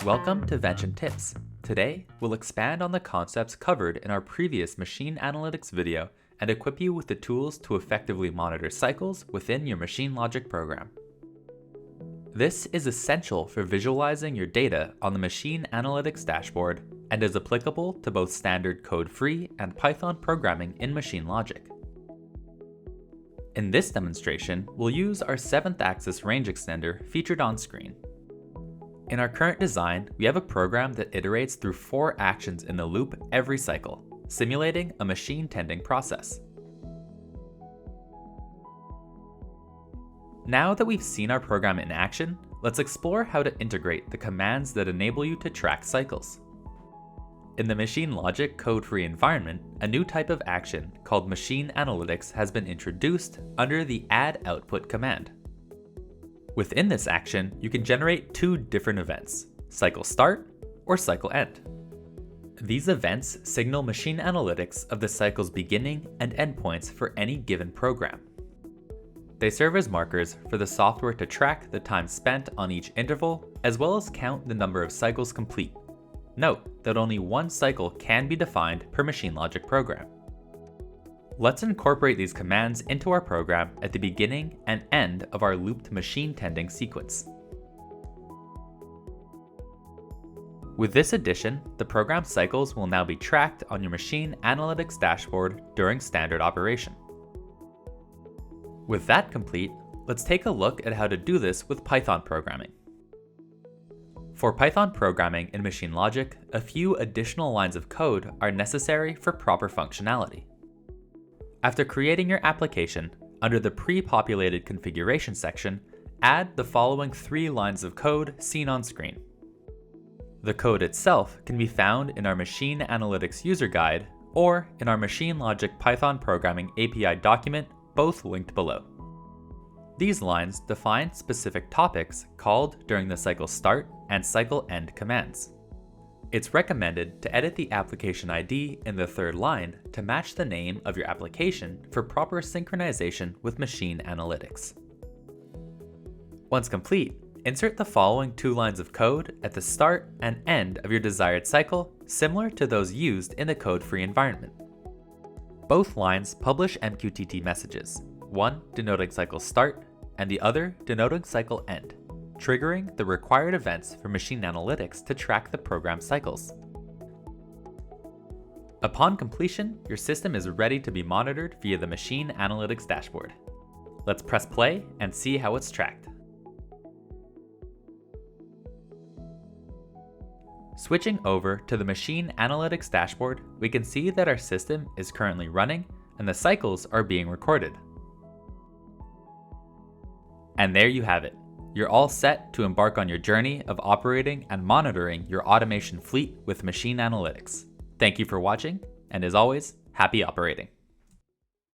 Welcome to Vention Tips. Today, we'll expand on the concepts covered in our previous machine analytics video and equip you with the tools to effectively monitor cycles within your MachineLogic program. This is essential for visualizing your data on the MachineAnalytics dashboard and is applicable to both standard code-free and Python programming in MachineLogic. In this demonstration, we'll use our 7th axis range extender featured on screen. In our current design, we have a program that iterates through 4 actions in the loop every cycle, simulating a machine tending process. Now that we've seen our program in action, let's explore how to integrate the commands that enable you to track cycles. In the MachineLogic code-free environment, a new type of action called MachineAnalytics has been introduced under the add output command. Within this action, you can generate 2 different events, cycle start or cycle end. These events signal MachineAnalytics of the cycle's beginning and endpoints for any given program. They serve as markers for the software to track the time spent on each interval, as well as count the number of cycles complete. Note that only 1 cycle can be defined per MachineLogic program. Let's incorporate these commands into our program at the beginning and end of our looped machine tending sequence. With this addition, the program cycles will now be tracked on your MachineAnalytics dashboard during standard operation. With that complete, let's take a look at how to do this with Python programming. For Python programming in MachineLogic, a few additional lines of code are necessary for proper functionality. After creating your application, under the pre-populated configuration section, add the following 3 lines of code seen on screen. The code itself can be found in our MachineAnalytics user guide or in our MachineLogic Python programming API document, both linked below. These lines define specific topics called during the cycle start and cycle end commands. It's recommended to edit the application ID in the 3rd line to match the name of your application for proper synchronization with MachineAnalytics. Once complete, insert the following 2 lines of code at the start and end of your desired cycle, similar to those used in the code-free environment. Both lines publish MQTT messages, one denoting cycle start and the other denoting cycle end, triggering the required events for MachineAnalytics to track the program cycles. Upon completion, your system is ready to be monitored via the MachineAnalytics dashboard. Let's press play and see how it's tracked. Switching over to the MachineAnalytics dashboard, we can see that our system is currently running and the cycles are being recorded. And there you have it. You're all set to embark on your journey of operating and monitoring your automation fleet with MachineAnalytics. Thank you for watching, and as always, happy operating.